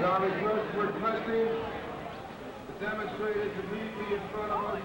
our requesting the demonstrators to meet me in front of us.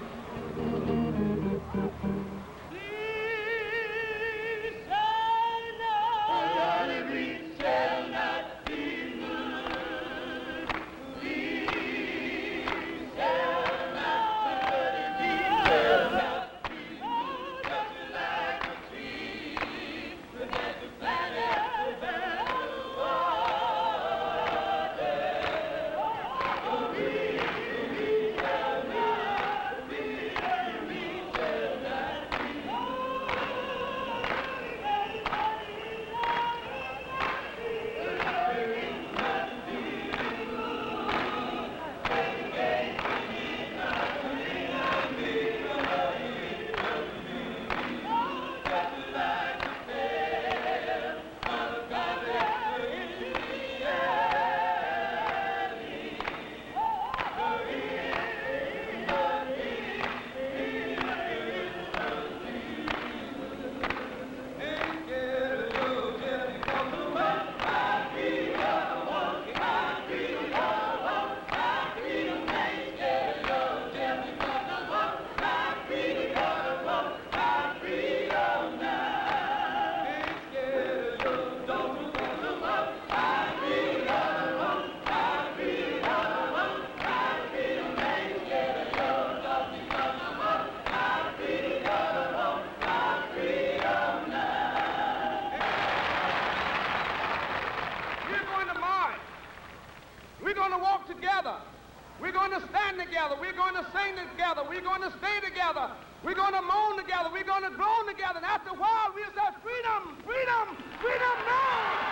We're going to stand together. We're going to sing together. We're going to stay together. We're going to moan together. We're going to groan together. And after a while, we'll say, freedom, freedom, freedom now!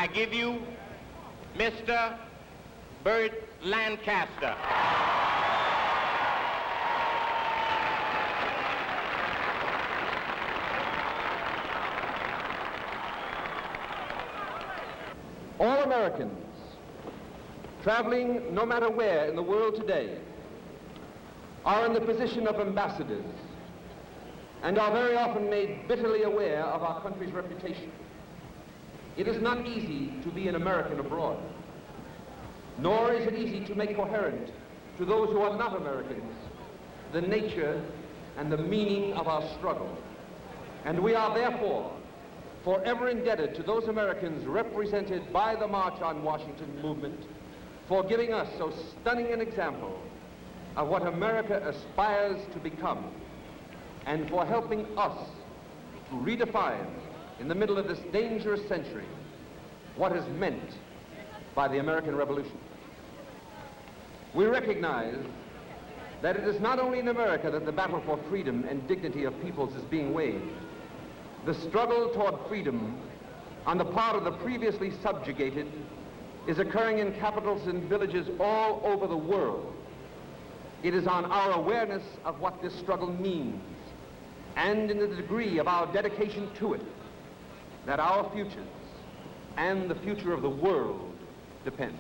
I give you Mr. Burt Lancaster. All Americans traveling no matter where in the world today are in the position of ambassadors and are very often made bitterly aware of our country's reputation. It is not easy to be an American abroad, nor is it easy to make coherent to those who are not Americans the nature and the meaning of our struggle. And we are therefore forever indebted to those Americans represented by the March on Washington movement for giving us so stunning an example of what America aspires to become, and for helping us to redefine in the middle of this dangerous century what is meant by the American Revolution. We recognize that it is not only in America that the battle for freedom and dignity of peoples is being waged. The struggle toward freedom on the part of the previously subjugated is occurring in capitals and villages all over the world. It is on our awareness of what this struggle means and in the degree of our dedication to it that our futures and the future of the world depend.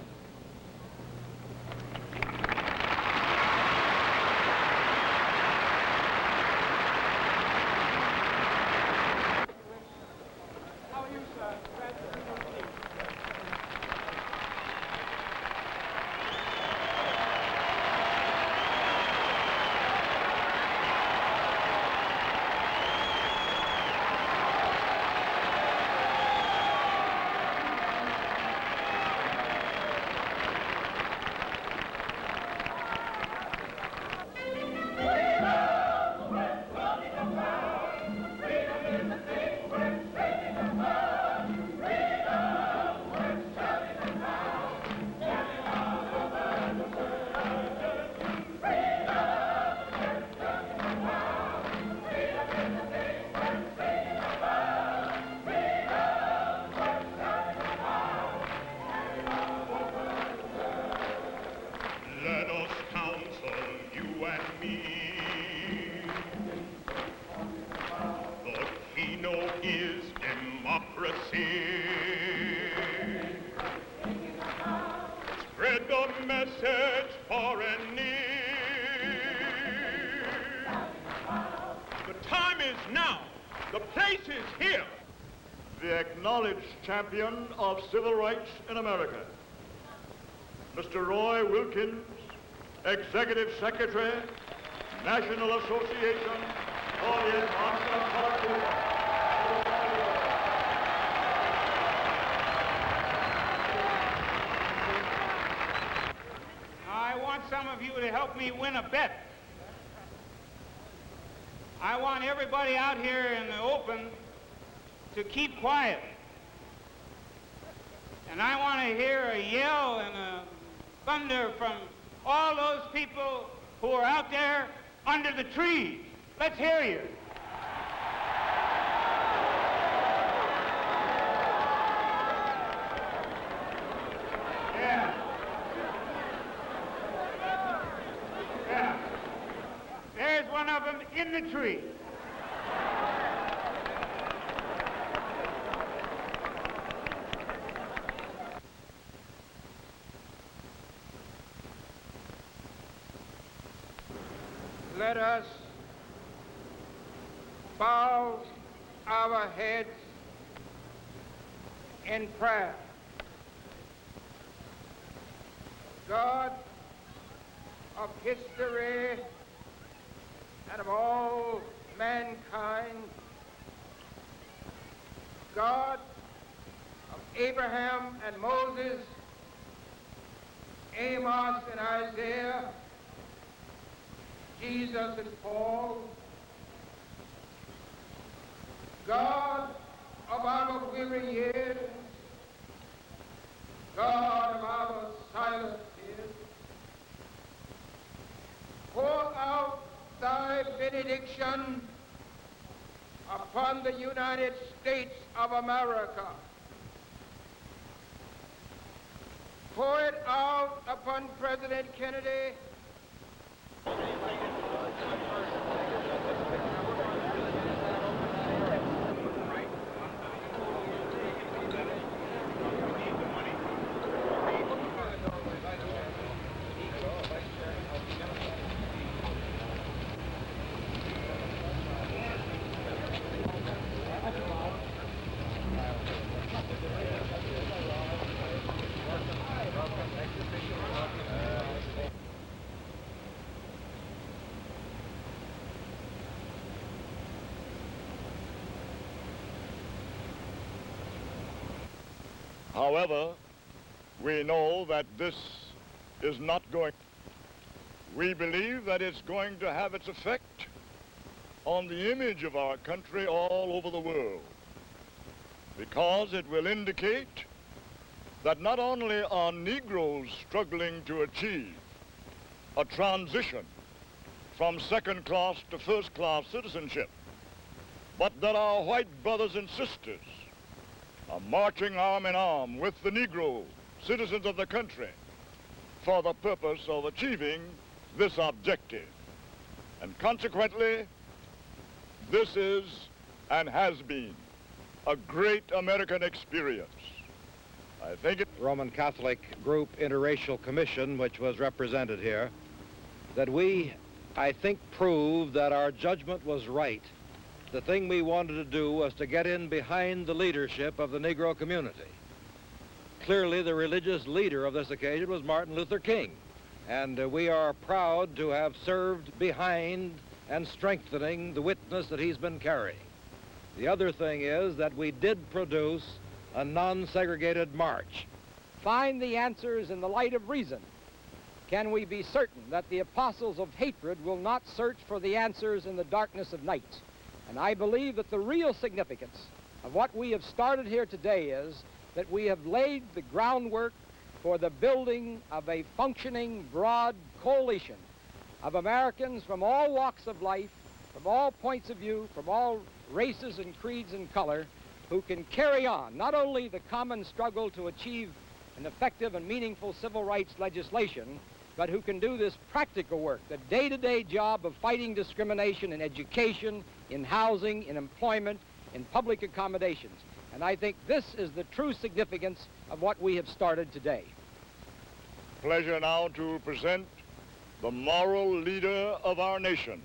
is now. The place is here. The acknowledged champion of civil rights in America, Mr. Roy Wilkins, Executive Secretary, National Association for the Advancement of Colored People. I want some of you to help me win a bet. I want everybody out here in the open to keep quiet. And I want to hear a yell and a thunder from all those people who are out there under the trees. Let's hear you. Yeah. Yeah. There's one of them in the tree. Let us bow our heads in prayer. God of history and of all mankind, God of Abraham and Moses, Amos and Isaiah, Jesus and Paul, God of our weary years, God of our silent tears, pour out thy benediction upon the United States of America. Pour it out upon President Kennedy, However, we know that this is not going. We believe that it's going to have its effect on the image of our country all over the world, because it will indicate that not only are Negroes struggling to achieve a transition from second-class to first-class citizenship, but that our white brothers and sisters are marching arm in arm with the Negro citizens of the country for the purpose of achieving this objective. And consequently, this is and has been a great American experience. I think it... Roman Catholic group interracial commission, which was represented here, that we, I think, proved that our judgment was right. The thing we wanted to do was to get in behind the leadership of the Negro community. Clearly, the religious leader of this occasion was Martin Luther King, and we are proud to have served behind and strengthening the witness that he's been carrying. The other thing is that we did produce a non-segregated march. Find the answers in the light of reason. Can we be certain that the apostles of hatred will not search for the answers in the darkness of night? And I believe that the real significance of what we have started here today is that we have laid the groundwork for the building of a functioning, broad coalition of Americans from all walks of life, from all points of view, from all races and creeds and color, who can carry on not only the common struggle to achieve an effective and meaningful civil rights legislation, but who can do this practical work, the day-to-day job of fighting discrimination in education, in housing, in employment, in public accommodations. And I think this is the true significance of what we have started today. Pleasure now to present the moral leader of our nation,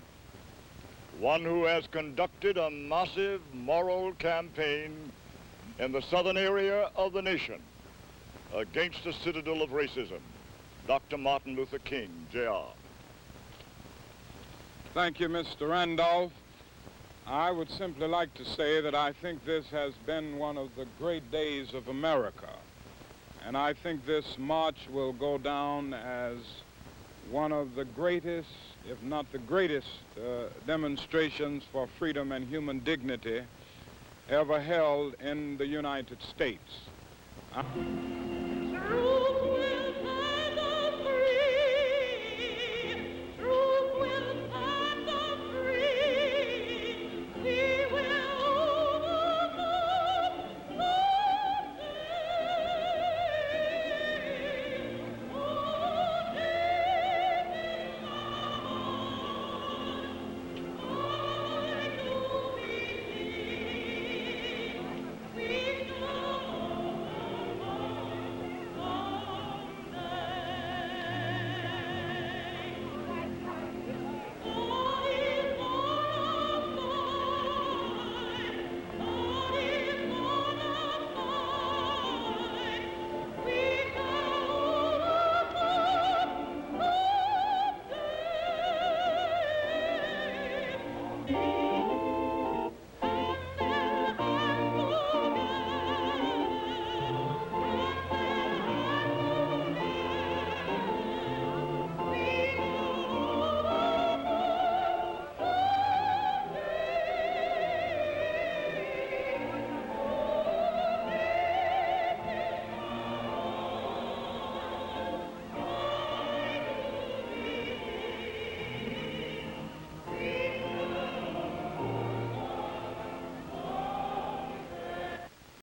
one who has conducted a massive moral campaign in the southern area of the nation against the citadel of racism, Dr. Martin Luther King, Jr. Thank you, Mr. Randolph. I would simply like to say that I think this has been one of the great days of America. And I think this march will go down as one of the greatest, if not the greatest, demonstrations for freedom and human dignity ever held in the United States. Thank you.